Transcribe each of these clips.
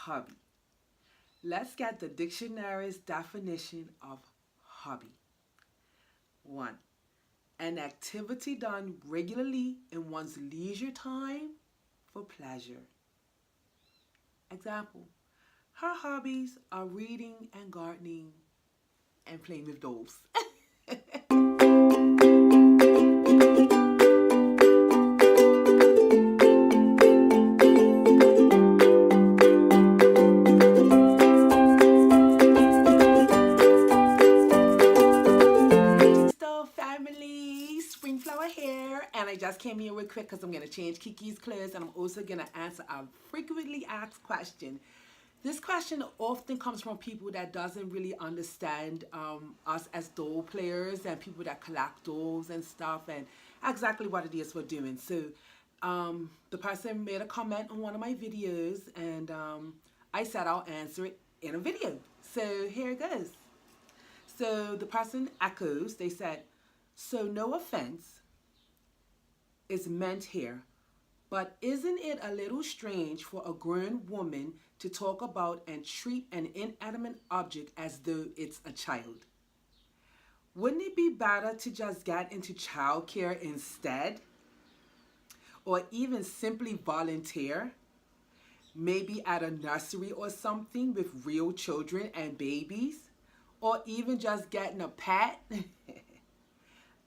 hobby. Let's get the dictionary's definition of hobby. 1. An activity done regularly in one's leisure time for pleasure. Example, her hobbies are reading and gardening and playing with dolls. Family, Springflower here, and I just came here real quick because I'm going to change Kiki's clothes, and I'm also going to answer a frequently asked question. This question often comes from people that doesn't really understand us as doll players and people that collect dolls and stuff and exactly what it is we're doing. So the person made a comment on one of my videos, and I said I'll answer it in a video. So here it goes. So the person echoes, they said, so no offense is meant here, but isn't it a little strange for a grown woman to talk about and treat an inanimate object as though it's a child? Wouldn't it be better to just get into childcare instead? Or even simply volunteer? Maybe at a nursery or something with real children and babies? Or even just getting a pet?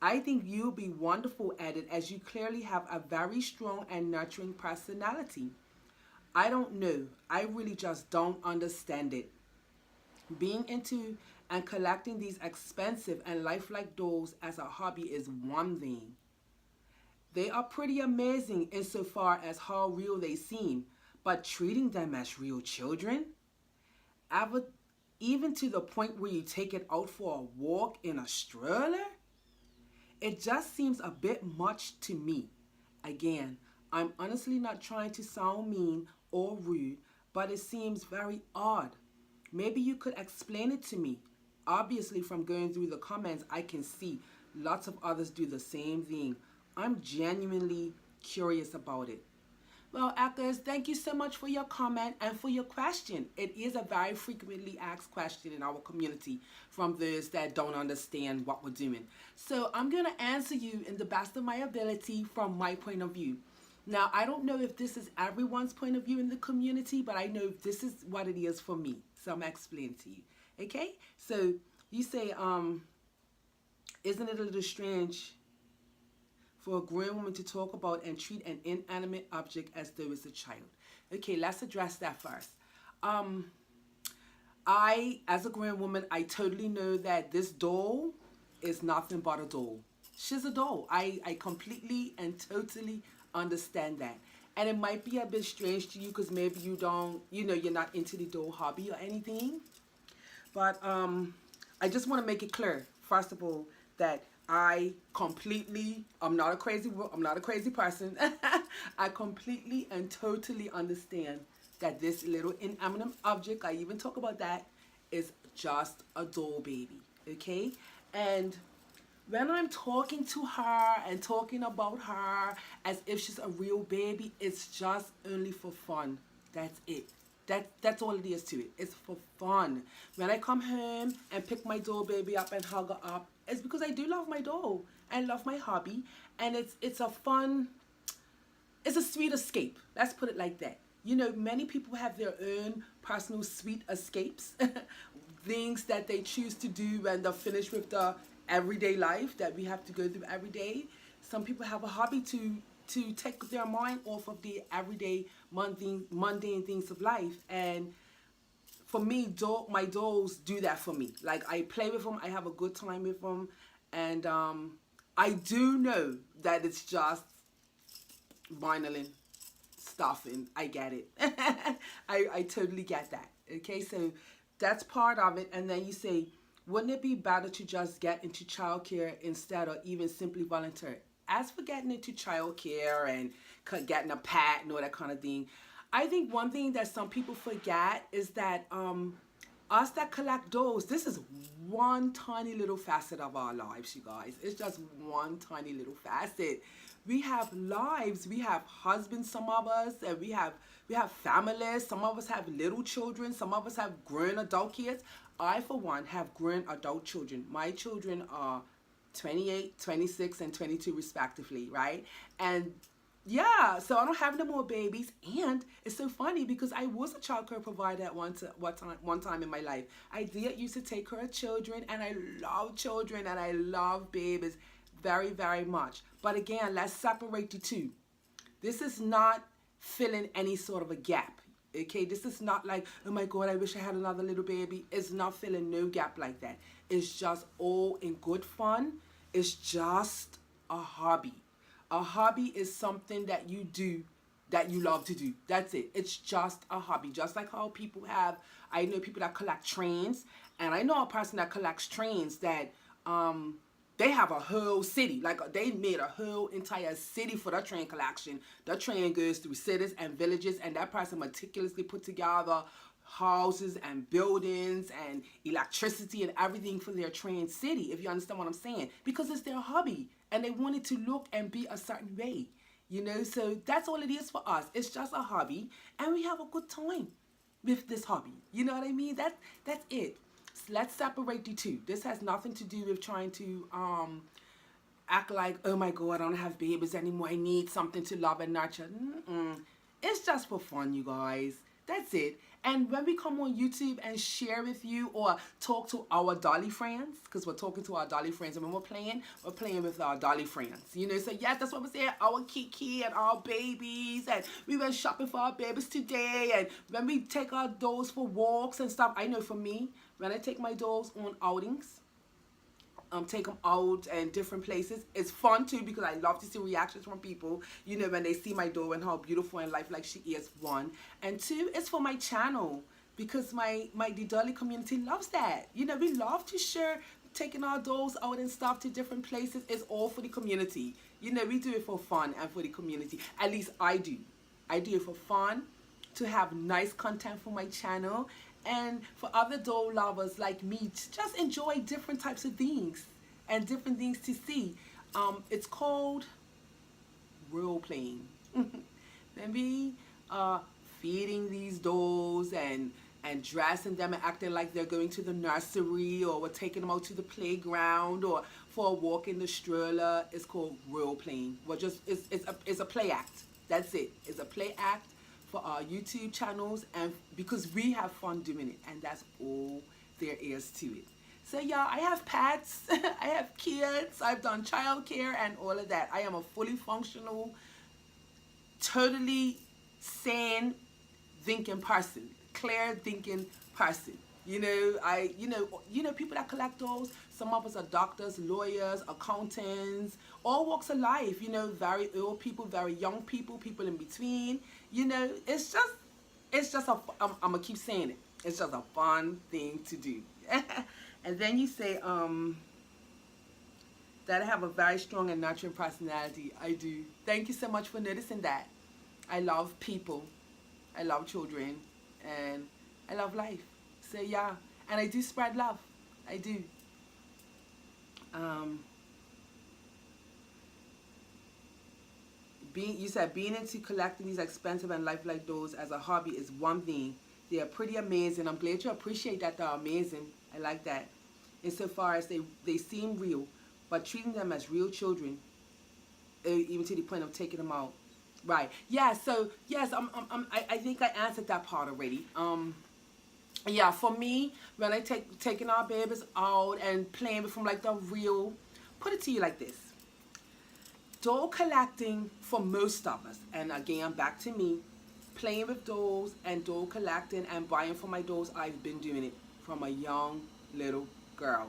I think you'll be wonderful at it, as you clearly have a very strong and nurturing personality. I don't know. I really just don't understand it. Being into and collecting these expensive and lifelike dolls as a hobby is one thing. They are pretty amazing insofar as how real they seem, but treating them as real children? Even to the point where you take it out for a walk in a stroller? It just seems a bit much to me. Again, I'm honestly not trying to sound mean or rude, but it seems very odd. Maybe you could explain it to me. Obviously, from going through the comments, I can see lots of others do the same thing. I'm genuinely curious about it. Well, Echoes, thank you so much for your comment and for your question. It is a very frequently asked question in our community from those that don't understand what we're doing. So I'm going to answer you in the best of my ability from my point of view. Now, I don't know if this is everyone's point of view in the community, but I know this is what it is for me. So I'm going to explain to you. Okay? So you say, isn't it a little strange for a grown woman to talk about and treat an inanimate object as though it's a child? Okay, let's address that first. As a grown woman, I totally know that this doll is nothing but a doll. She's a doll. I completely and totally understand that. And it might be a bit strange to you because maybe you don't, you're not into the doll hobby or anything. But I just want to make it clear, first of all, that I'm not a crazy person. I completely and totally understand that this little inanimate object, I even talk about that, is just a doll baby, okay? And when I'm talking to her and talking about her as if she's a real baby, it's just only for fun. That's it. That's all it is to it. It's for fun. When I come home and pick my doll baby up and hug her up, it's because I do love my doll and love my hobby, and it's a fun, it's a sweet escape. Let's put it like that. Many people have their own personal sweet escapes, things that they choose to do when they're finished with the everyday life that we have to go through every day. Some people have a hobby to take their mind off of the everyday mundane things of life. And for me, my dolls do that for me. Like, I play with them, I have a good time with them, and I do know that it's just vinyling stuff, and I get it. I totally get that. Okay, so that's part of it. And then you say, wouldn't it be better to just get into childcare instead, or even simply volunteer? As for getting into childcare and getting a pet and all that kind of thing, I think one thing that some people forget is that us that collect dolls, this is one tiny little facet of our lives, you guys. It's just one tiny little facet. we have lives, we have husbands, some of us, and we have families. Some of us have little children, some of us have grown adult kids. I, for one, have grown adult children. My children are 28, 26, and 22 respectively, right? And yeah, so I don't have no more babies, and it's so funny because I was a child care provider at one time in my life. I did used to take care of children, and I love children, and I love babies very, very much. But again, let's separate the two. This is not filling any sort of a gap. Okay, this is not like, oh my God, I wish I had another little baby. It's not filling no gap like that. It's just all in good fun. It's just a hobby. A hobby is something that you do that you love to do. That's it. It's just a hobby. Just like how people have, I know people that collect trains, and I know a person that collects trains that they have a whole city. Like they made a whole entire city for the train collection. The train goes through cities and villages, and that person meticulously put together houses and buildings and electricity and everything for their train city, if you understand what I'm saying, because it's their hobby and they want it to look and be a certain way, you know. So that's all it is for us. It's just a hobby, and we have a good time with this hobby, you know what I mean. That's it. So let's separate the two. This has nothing to do with trying to act like, oh my God, I don't have babies anymore, I need something to love and nurture. It's just for fun, you guys. That's it. And when we come on YouTube and share with you or talk to our dolly friends, because we're talking to our dolly friends, and when we're playing with our dolly friends. You know, so yes, that's what we're saying, our Kiki and our babies, and we went shopping for our babies today, and when we take our dolls for walks and stuff. I know for me, when I take my dolls on outings, take them out and different places. It's fun too because I love to see reactions from people, you know, when they see my doll and how beautiful and lifelike she is, one. And two, it's for my channel because the dolly community loves that. You know, we love to share taking our dolls out and stuff to different places. It's all for the community. You know, we do it for fun and for the community. At least I do. I do it for fun, to have nice content for my channel, and for other doll lovers like me to just enjoy different types of things and different things to see. It's called role playing. Then we feeding these dolls and dressing them and acting like they're going to the nursery, or we're taking them out to the playground or for a walk in the stroller. It's called role playing. Well, just it's a play act. That's it. It's a play act for our YouTube channels, and because we have fun doing it, and that's all there is to it. So yeah, I have pets, I have kids, I've done childcare and all of that. I am a fully functional, totally sane thinking person, clear thinking person. You know, people that collect dolls, some of us are doctors, lawyers, accountants, all walks of life, you know, very old people, very young people, people in between. You know, it's just I'm gonna keep saying it. It's just a fun thing to do. And then you say, that I have a very strong and nurturing personality. I do. Thank you so much for noticing that. I love people. I love children. And I love life. So yeah. And I do spread love. I do. You said being into collecting these expensive and lifelike dolls as a hobby is one thing. They are pretty amazing. I'm glad you appreciate that they're amazing. I like that. Insofar as they seem real, but treating them as real children, even to the point of taking them out. Right. Yeah, so, yes, I think I answered that part already. Yeah, for me, when I taking our babies out and playing with them like the real, put it to you like this. Doll collecting for most of us, and again, back to me, playing with dolls and doll collecting and buying for my dolls, I've been doing it from a young little girl.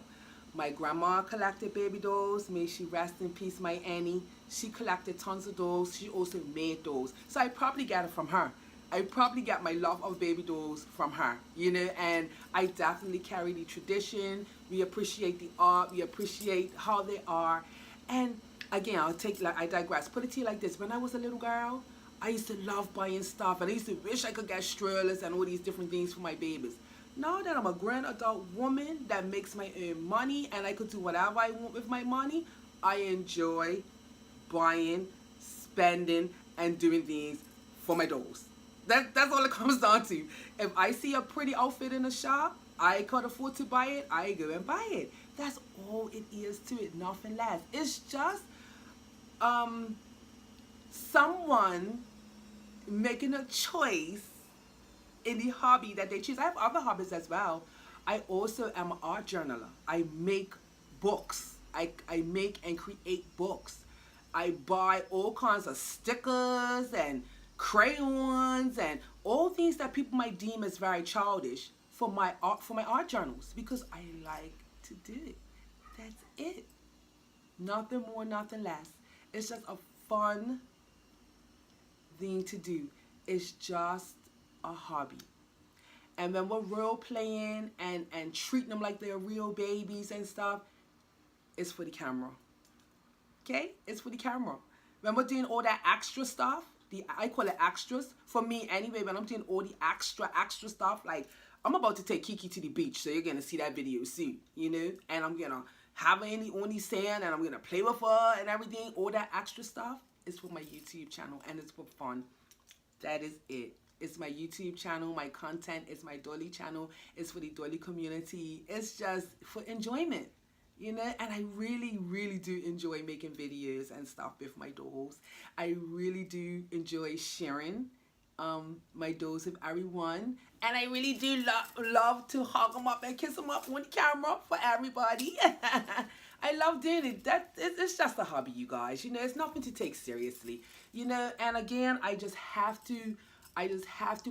My grandma collected baby dolls. May she rest in peace, my Annie. She collected tons of dolls. She also made dolls. So I probably got it from her. I probably got my love of baby dolls from her, you know, and I definitely carry the tradition. We appreciate the art. We appreciate how they are. And again, I digress. Put it to you like this. When I was a little girl, I used to love buying stuff, and I used to wish I could get strollers and all these different things for my babies. Now that I'm a grown adult woman that makes my own money and I could do whatever I want with my money, I enjoy buying spending and doing things for my dolls. That's all it comes down to. If I see a pretty outfit in a shop, I could afford to buy it, I go and buy it. That's all it is to it, nothing less. It's just um someone making a choice in the hobby that they choose. I have other hobbies as well. I also am an art journaler. I make books. I make and create books. I buy all kinds of stickers and crayons and all things that people might deem as very childish for my art journals because I like to do it. That's it. Nothing more, nothing less. It's just a fun thing to do. It's just a hobby. And when we're role playing and treating them like they're real babies and stuff, it's for the camera. Okay? It's for the camera. When we're doing all that extra stuff, I call it extras. For me anyway, when I'm doing all the extra stuff, like I'm about to take Kiki to the beach, so you're gonna see that video soon, you know? And I'm gonna have her on the sand and I'm gonna play with her and everything. All that extra stuff is for my YouTube channel and it's for fun. That is it. It's my YouTube channel, my content, it's my dolly channel, it's for the dolly community. It's just for enjoyment, you know? And I really, really do enjoy making videos and stuff with my dolls. I really do enjoy sharing my dolls with everyone. And I really do love to hug them up and kiss them up on the camera for everybody. I love doing it. It's just a hobby, you guys. You know, it's nothing to take seriously. You know, and again, I just have to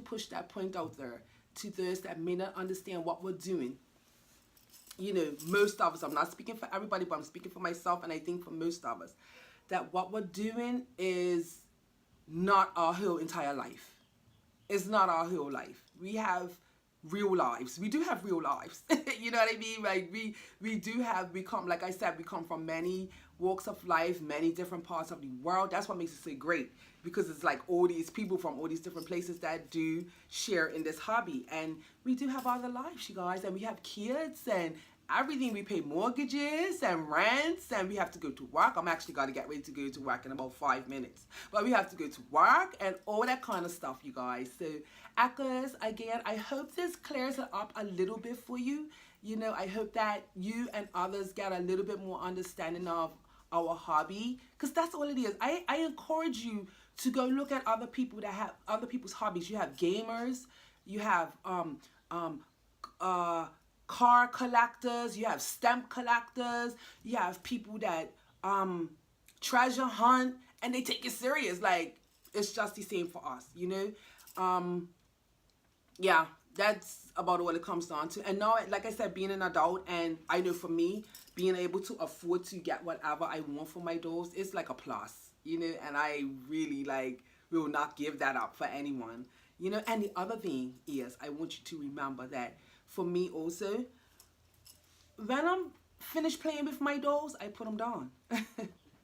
push that point out there to those that may not understand what we're doing. You know, most of us, I'm not speaking for everybody, but I'm speaking for myself, and I think for most of us, that what we're doing is not our whole entire life. It's not our whole life. We have real lives. We do have real lives. You know what I mean? Like we come, like I said, we come from many walks of life, many different parts of the world. That's what makes it so great, because it's like all these people from all these different places that do share in this hobby. And we do have other lives, you guys, and we have kids and everything. We pay mortgages and rents, and we have to go to work. I'm actually got to get ready to go to work in about 5 minutes, but we have to go to work and all that kind of stuff, you guys. So Echoes, again, I hope this clears it up a little bit for you. You know, I hope that you and others get a little bit more understanding of our hobby, because that's all it is. I encourage you to go look at other people that have other people's hobbies. You have gamers, you have car collectors, you have stamp collectors, you have people that treasure hunt, and they take it serious. Like, it's just the same for us, you know. Yeah, that's about what it comes down to. And now, like I said, being an adult, and I know for me, being able to afford to get whatever I want for my dolls is like a plus, you know. And I really will not give that up for anyone, you know. And the other thing is, I want you to remember that for me also, when I'm finished playing with my dolls, I put them down.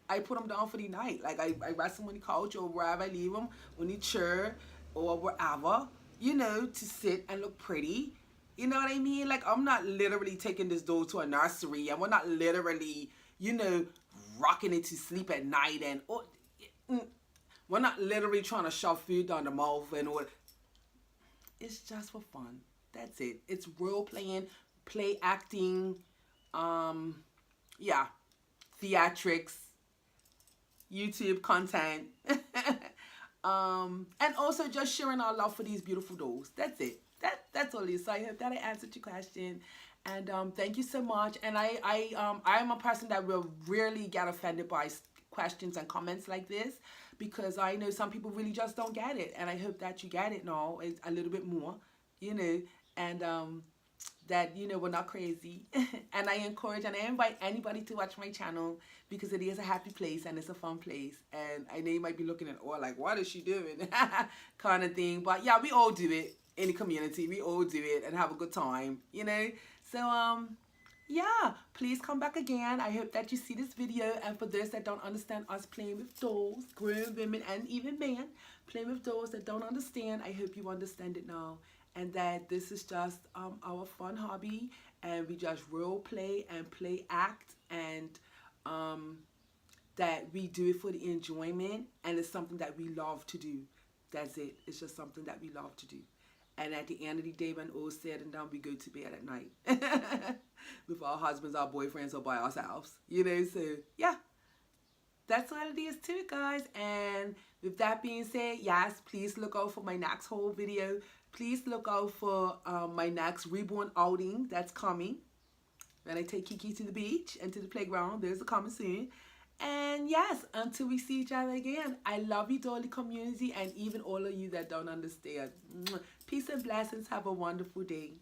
I put them down for the night. Like I rest them on the couch or wherever I leave them, on the chair or wherever, you know, to sit and look pretty. You know what I mean? Like, I'm not literally taking this doll to a nursery, and we're not literally, you know, rocking it to sleep at night, and we're not literally trying to shove food down the mouth and all. It's just for fun. That's it. It's role playing, play acting, yeah, theatrics, YouTube content, and also just sharing our love for these beautiful dolls. That's it. That's all it is. So I hope that I answered your question, and thank you so much. And I'm a person that will rarely get offended by questions and comments like this, because I know some people really just don't get it, and I hope that you get it now a little bit more, you know, and that, you know, we're not crazy. And I encourage and I invite anybody to watch my channel, because it is a happy place and it's a fun place. And I know you might be looking at, oh, like, what is she doing? Kind of thing. But yeah, we all do it in the community. We all do it and have a good time, you know. So yeah, please come back again. I hope that you see this video. And for those that don't understand us playing with dolls, grown women and even men playing with dolls that don't understand, I hope you understand it now. And that this is just our fun hobby, and we just role play and play act, and that we do it for the enjoyment, and it's something that we love to do. That's it. It's just something that we love to do. And at the end of the day, when all said and done, we go to bed at night with our husbands, our boyfriends, or by ourselves. You know, so yeah, that's what it is too, guys. And with that being said, yes, please look out for my next whole video. Please look out for my next reborn outing that's coming. When I take Kiki to the beach and to the playground, there's a coming soon. And yes, until we see each other again, I love you, Dolly community, and even all of you that don't understand. Peace and blessings. Have a wonderful day.